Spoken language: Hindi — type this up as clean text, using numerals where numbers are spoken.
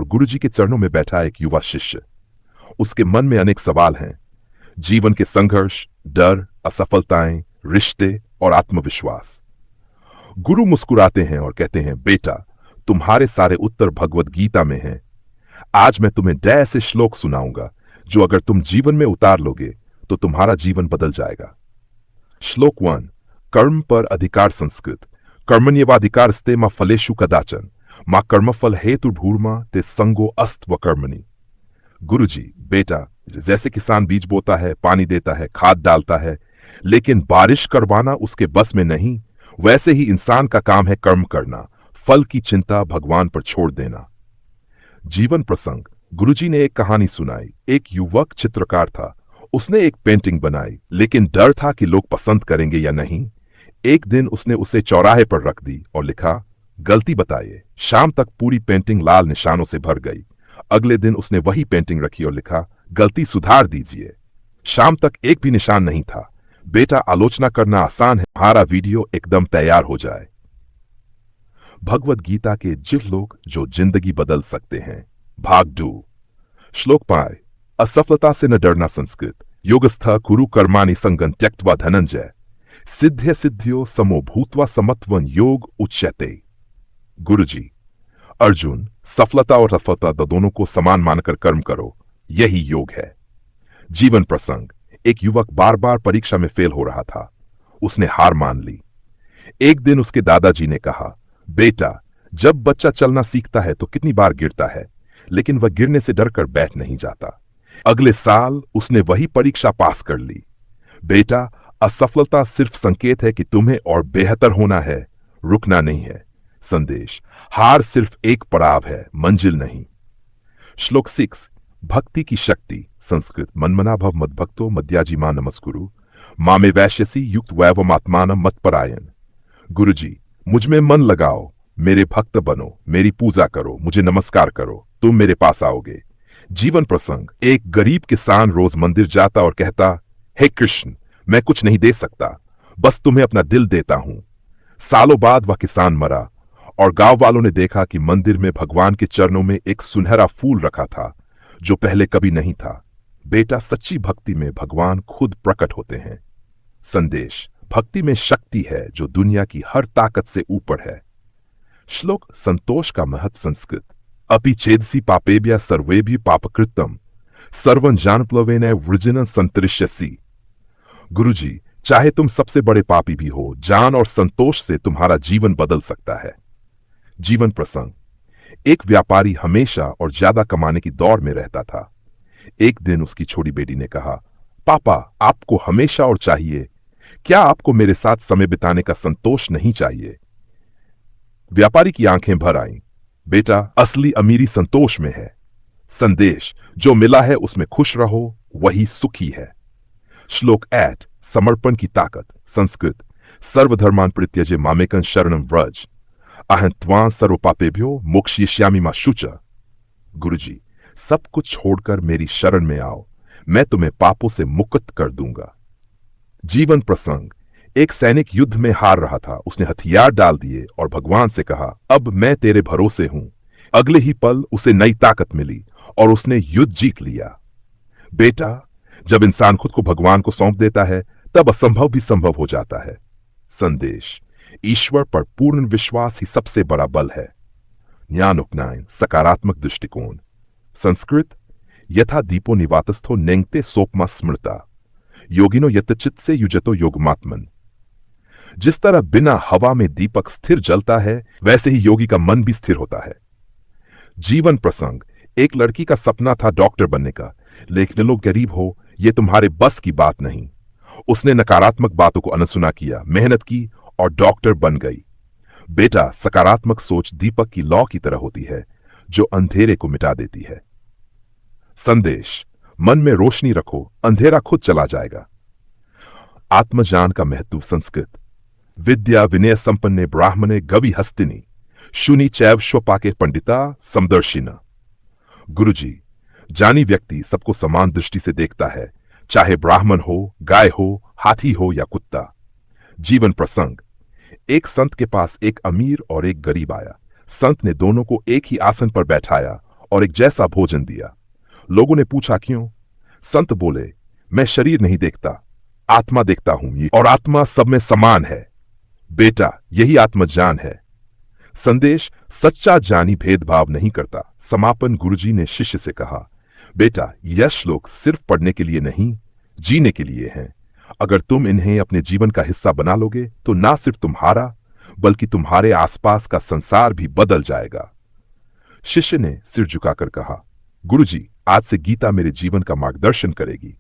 और गुरुजी के चरणों में बैठा एक युवा शिष्य। उसके मन में अनेक सवाल हैं, जीवन के संघर्ष, डर, असफलताएं, रिश्ते और आत्मविश्वास। गुरु मुस्कुराते हैं और कहते हैं, बेटा, तुम्हारे सारे उत्तर भगवत गीता में हैं। आज मैं तुम्हें ऐसे श्लोक सुनाऊंगा जो अगर तुम जीवन में उतार लोगे तो तुम्हारा जीवन बदल जाएगा। श्लोक 1। कर्म पर अधिकार संस्कृत। कर्मण्येवाधिकारस्ते मा फलेषु कदाचन मा कर्मफल हेतुर्भूर्मा ते संगो अस्त्व कर्मणि। गुरुजी, बेटा, जैसे किसान बीज बोता है, पानी देता है, खाद डालता है, लेकिन बारिश करवाना उसके बस में नहीं, वैसे ही इंसान का काम है कर्म करना, फल की चिंता भगवान पर छोड़ देना। जीवन प्रसंग। गुरुजी ने एक कहानी सुनाई। एक युवक चित्रकार था। उसने एक पेंटिंग बनाई, लेकिन डर था कि लोग पसंद करेंगे या नहीं। एक दिन उसने उसे चौराहे पर रख दी और लिखा, गलती बताइए। शाम तक पूरी पेंटिंग लाल निशानों से भर गई। अगले दिन उसने वही पेंटिंग रखी और लिखा, गलती सुधार दीजिए। शाम तक एक भी निशान नहीं था। बेटा, आलोचना करना आसान है, हमारा वीडियो एकदम तैयार हो जाए। भगवत गीता के जिन लोग जो जिंदगी बदल सकते हैं, भाग 2। श्लोक 5। असफलता से न डरना संस्कृत। योगस्थ कुरु कर्माणि संगं त्यक्त्वा धनंजय सिद्ध्य सिद्ध्यो समो भूत्वा समत्वं योग उच्यते। गुरुजी, अर्जुन, सफलता और असफलता दोनों को समान मानकर कर्म करो, यही योग है। जीवन प्रसंग। एक युवक बार बार परीक्षा में फेल हो रहा था। उसने हार मान ली। एक दिन उसके दादाजी ने कहा, बेटा, जब बच्चा चलना सीखता है तो कितनी बार गिरता है, लेकिन वह गिरने से डरकर बैठ नहीं जाता। अगले साल उसने वही परीक्षा पास कर ली। बेटा, असफलता सिर्फ संकेत है कि तुम्हें और बेहतर होना है, रुकना नहीं है। संदेश, हार सिर्फ एक पड़ाव है, मंजिल नहीं। श्लोक 6। भक्ति की शक्ति संस्कृत। मन्मना भव मद्भक्तो मद्याजी मां नमस्कुरु मामे वैश्यसी युक्त वैवम आत्मानम मत्परायण। गुरुजी, मुझ में मन लगाओ, मेरे भक्त बनो, मेरी पूजा करो, मुझे नमस्कार करो, तुम मेरे पास आओगे। जीवन प्रसंग। एक गरीब किसान रोज मंदिर जाता और कहता, हे कृष्ण, मैं कुछ नहीं दे सकता, बस तुम्हें अपना दिल देता हूं। सालों बाद वह किसान मरा और गांव वालों ने देखा कि मंदिर में भगवान के चरणों में एक सुनहरा फूल रखा था जो पहले कभी नहीं था। बेटा, सच्ची भक्ति में भगवान खुद प्रकट होते हैं। संदेश, भक्ति में शक्ति है जो दुनिया की हर ताकत से ऊपर है। श्लोक। संतोष का महत्व संस्कृत। अपि चेदसि पापेभ्यः सर्वेभ्यः पापकृतं सर्वं जानप्लवेन वृजिनं संतरिष्यसि। गुरुजी, चाहे तुम सबसे बड़े पापी भी हो, जान और संतोष से तुम्हारा जीवन बदल सकता है। जीवन प्रसंग। एक व्यापारी हमेशा और ज्यादा कमाने की दौड़ में रहता था। एक दिन उसकी छोटी बेटी ने कहा, पापा, आपको हमेशा और चाहिए, क्या आपको मेरे साथ समय बिताने का संतोष नहीं चाहिए? व्यापारी की आंखें भर आईं। बेटा, असली अमीरी संतोष में है। संदेश, जो मिला है उसमें खुश रहो, वही सुखी है। श्लोक 8। समर्पण की ताकत संस्कृत। सर्वधर्मान् परित्यज्य मामेकं शरणं व्रज अहं त्वां सर्वपापेभ्यो मोक्षयिष्यामि मा शुचः। गुरुजी, सब कुछ छोड़कर मेरी शरण में आओ, मैं तुम्हें पापों से मुक्त कर दूंगा। जीवन प्रसंग। एक सैनिक युद्ध में हार रहा था। उसने हथियार डाल दिए और भगवान से कहा, अब मैं तेरे भरोसे हूं। अगले ही पल उसे नई ताकत मिली और उसने युद्ध जीत लिया। बेटा, जब इंसान खुद को भगवान को सौंप देता है तब असंभव भी संभव हो जाता है। संदेश, ईश्वर पर पूर्ण विश्वास ही सबसे बड़ा बल है। ज्ञान उपनयन सकारात्मक दृष्टिकोण संस्कृत। यथा दीपो निवातस्थो नेंगते सोपमा स्मृता योगिनो यतचित से युजतो योगमात्मन। जिस तरह बिना हवा में दीपक स्थिर जलता है, वैसे ही योगी का मन भी स्थिर होता है। जीवन प्रसंग। एक लड़की का सपना था डॉक्टर बनने का, लेकिन लोग गरीब हो, यह तुम्हारे बस की बात नहीं। उसने नकारात्मक बातों को अनसुना किया, मेहनत की और डॉक्टर बन गई। बेटा, सकारात्मक सोच दीपक की लौ की तरह होती है जो अंधेरे को मिटा देती है। संदेश, मन में रोशनी रखो, अंधेरा खुद चला जाएगा। आत्मज्ञान का महत्व संस्कृत। विद्या विनय संपन्ने ब्राह्मणे गवि हस्तिनी शुनि चैव स्वपाके पंडिता समदर्शिना। गुरुजी, जानी व्यक्ति सबको समान दृष्टि से देखता है, चाहे ब्राह्मण हो, गाय हो, हाथी हो या कुत्ता। जीवन प्रसंग। एक संत के पास एक अमीर और एक गरीब आया। संत ने दोनों को एक ही आसन पर बैठाया और एक जैसा भोजन दिया। लोगों ने पूछा क्यों? संत बोले, मैं शरीर नहीं देखता, आत्मा देखता हूं, और आत्मा सब में समान है। बेटा, यही आत्मज्ञान है। संदेश, सच्चा ज्ञानी भेदभाव नहीं करता। समापन गुरुजी ने शिष्य से कहा, बेटा, यह श्लोक सिर्फ पढ़ने के लिए नहीं, जीने के लिए हैं। अगर तुम इन्हें अपने जीवन का हिस्सा बना लोगे तो ना सिर्फ तुम्हारा बल्कि तुम्हारे आसपास का संसार भी बदल जाएगा। शिष्य ने सिर झुकाकर कहा, गुरुजी, आज से गीता मेरे जीवन का मार्गदर्शन करेगी।